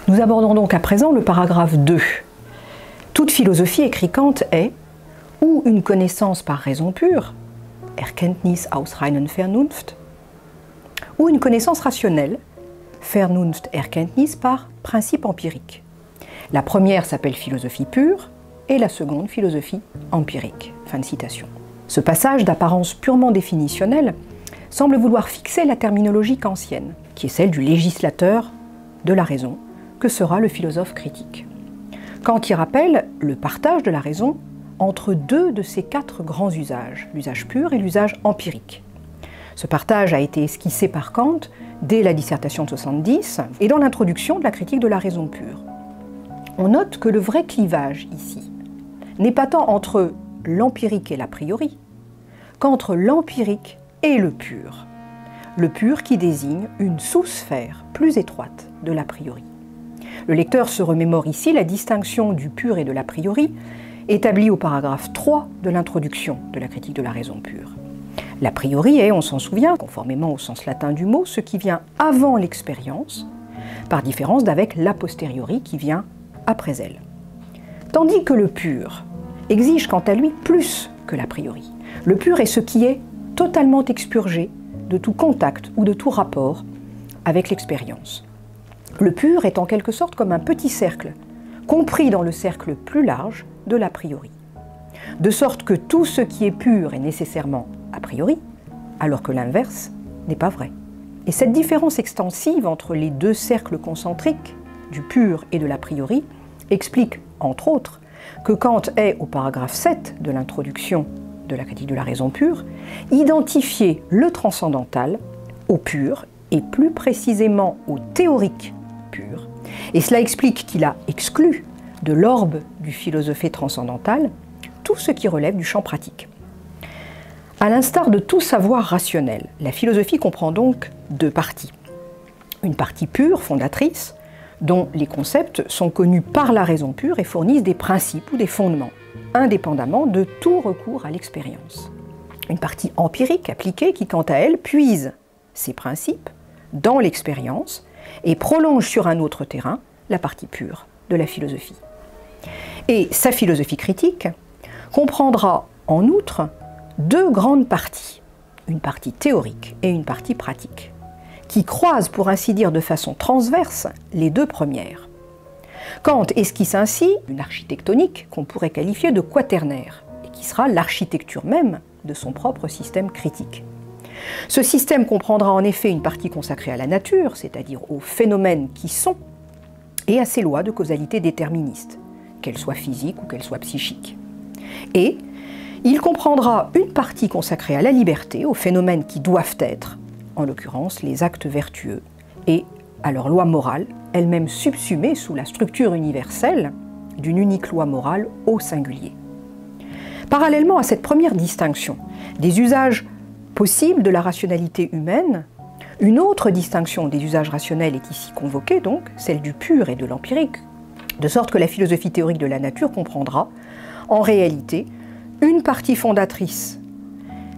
Nous abordons donc à présent le paragraphe 2. Toute philosophie, écrit Kant, est ou une connaissance par raison pure, Erkenntnis aus reinen Vernunft, ou une connaissance rationnelle, Vernunft-Erkenntnis par principe empirique. La première s'appelle philosophie pure et la seconde philosophie empirique. Fin de citation. Ce passage d'apparence purement définitionnelle semble vouloir fixer la terminologie kantienne, qui est celle du législateur de la raison, que sera le philosophe critique. Kant y rappelle le partage de la raison entre deux de ces quatre grands usages, l'usage pur et l'usage empirique. Ce partage a été esquissé par Kant dès la dissertation de 70 et dans l'introduction de la critique de la raison pure. On note que le vrai clivage ici n'est pas tant entre l'empirique et l'a priori, qu'entre l'empirique et le pur qui désigne une sous-sphère plus étroite de l'a priori. Le lecteur se remémore ici la distinction du pur et de l'a priori établie au paragraphe 3 de l'introduction de la critique de la raison pure. L'a priori est, on s'en souvient, conformément au sens latin du mot, ce qui vient avant l'expérience, par différence d'avec l'a posteriori qui vient après elle. Tandis que le pur exige quant à lui plus que l'a priori. Le pur est ce qui est totalement expurgé de tout contact ou de tout rapport avec l'expérience. Le pur est en quelque sorte comme un petit cercle, compris dans le cercle plus large de l'a priori. De sorte que tout ce qui est pur est nécessairement a priori, alors que l'inverse n'est pas vrai. Et cette différence extensive entre les deux cercles concentriques, du pur et de l'a priori, explique, entre autres, que Kant ait, au paragraphe 7 de l'introduction de la critique de la raison pure, identifié le transcendantal au pur et plus précisément au théorique pur. Et cela explique qu'il a exclu de l'orbe du philosophé transcendantal tout ce qui relève du champ pratique. À l'instar de tout savoir rationnel, la philosophie comprend donc deux parties. Une partie pure, fondatrice, dont les concepts sont connus par la raison pure et fournissent des principes ou des fondements, indépendamment de tout recours à l'expérience. Une partie empirique, appliquée, qui quant à elle puise ces principes dans l'expérience et prolonge sur un autre terrain la partie pure de la philosophie. Et sa philosophie critique comprendra en outre deux grandes parties, une partie théorique et une partie pratique, qui croisent pour ainsi dire de façon transverse les deux premières. Kant esquisse ainsi une architectonique qu'on pourrait qualifier de quaternaire, et qui sera l'architecture même de son propre système critique. Ce système comprendra en effet une partie consacrée à la nature, c'est-à-dire aux phénomènes qui sont, et à ses lois de causalité déterministes, qu'elles soient physiques ou qu'elles soient psychiques. Et il comprendra une partie consacrée à la liberté, aux phénomènes qui doivent être, en l'occurrence les actes vertueux, et à leurs lois morales, elles-mêmes subsumées sous la structure universelle d'une unique loi morale au singulier. Parallèlement à cette première distinction des usages possibles de la rationalité humaine, une autre distinction des usages rationnels est ici convoquée, donc celle du pur et de l'empirique, de sorte que la philosophie théorique de la nature comprendra, en réalité, une partie fondatrice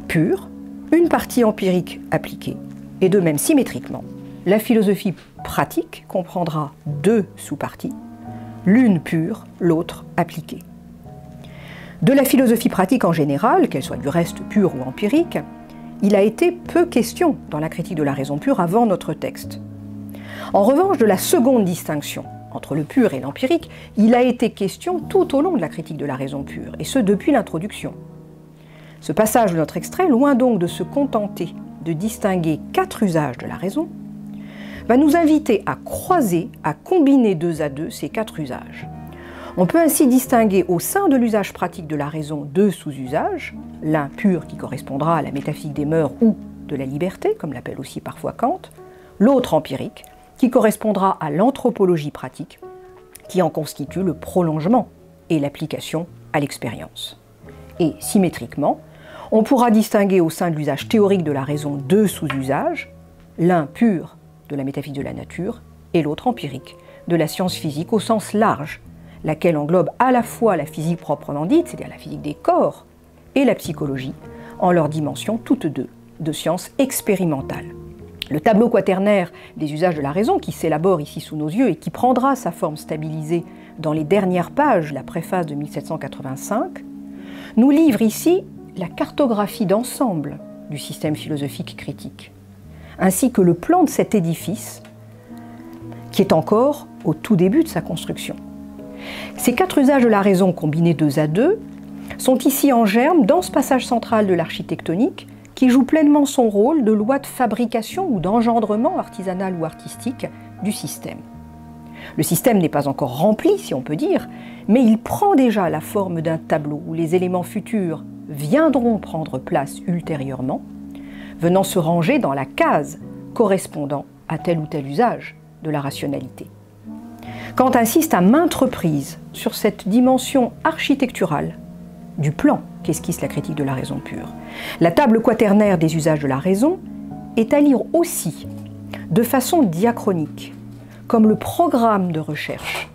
pure, une partie empirique appliquée, et de même symétriquement, la philosophie pratique comprendra deux sous-parties, l'une pure, l'autre appliquée. De la philosophie pratique en général, qu'elle soit du reste pure ou empirique, il a été peu question dans la critique de la raison pure avant notre texte. En revanche, de la seconde distinction entre le pur et l'empirique, il a été question tout au long de la critique de la raison pure, et ce depuis l'introduction. Ce passage de notre extrait, loin donc de se contenter de distinguer quatre usages de la raison, va nous inviter à croiser, à combiner deux à deux ces quatre usages. On peut ainsi distinguer au sein de l'usage pratique de la raison deux sous-usages, l'un pur qui correspondra à la métaphysique des mœurs ou de la liberté, comme l'appelle aussi parfois Kant, l'autre empirique qui correspondra à l'anthropologie pratique, qui en constitue le prolongement et l'application à l'expérience. Et symétriquement, on pourra distinguer au sein de l'usage théorique de la raison deux sous-usages, l'un pur de la métaphysique de la nature et l'autre empirique de la science physique au sens large, laquelle englobe à la fois la physique proprement dite, c'est-à-dire la physique des corps, et la psychologie, en leur dimension toutes deux de sciences expérimentales. Le tableau quaternaire des usages de la raison, qui s'élabore ici sous nos yeux et qui prendra sa forme stabilisée dans les dernières pages de la préface de 1785, nous livre ici la cartographie d'ensemble du système philosophique critique, ainsi que le plan de cet édifice qui est encore au tout début de sa construction. Ces 4 usages de la raison combinés 2 à 2 sont ici en germe dans ce passage central de l'architectonique qui joue pleinement son rôle de loi de fabrication ou d'engendrement artisanal ou artistique du système. Le système n'est pas encore rempli, si on peut dire, mais il prend déjà la forme d'un tableau où les éléments futurs viendront prendre place ultérieurement, venant se ranger dans la case correspondant à tel ou tel usage de la rationalité. Kant insiste à maintes reprises sur cette dimension architecturale du plan qu'esquisse la critique de la raison pure. La table quaternaire des usages de la raison est à lire aussi de façon diachronique, comme le programme de recherche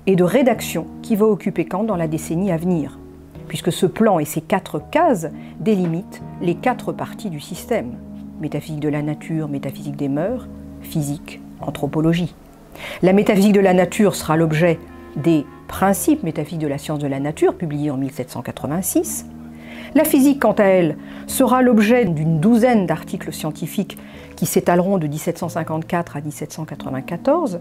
et de rédaction qui va occuper Kant dans la décennie à venir, puisque ce plan et ses 4 cases délimitent les 4 parties du système: métaphysique de la nature, métaphysique des mœurs, physique, anthropologie. La métaphysique de la nature sera l'objet des Principes métaphysiques de la science de la nature, publiés en 1786. La physique, quant à elle, sera l'objet d'une douzaine d'articles scientifiques qui s'étaleront de 1754 à 1794,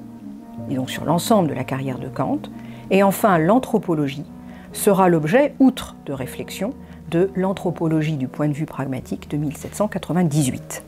et donc sur l'ensemble de la carrière de Kant. Et enfin, l'anthropologie sera l'objet, outre de réflexion, de l'anthropologie du point de vue pragmatique de 1798.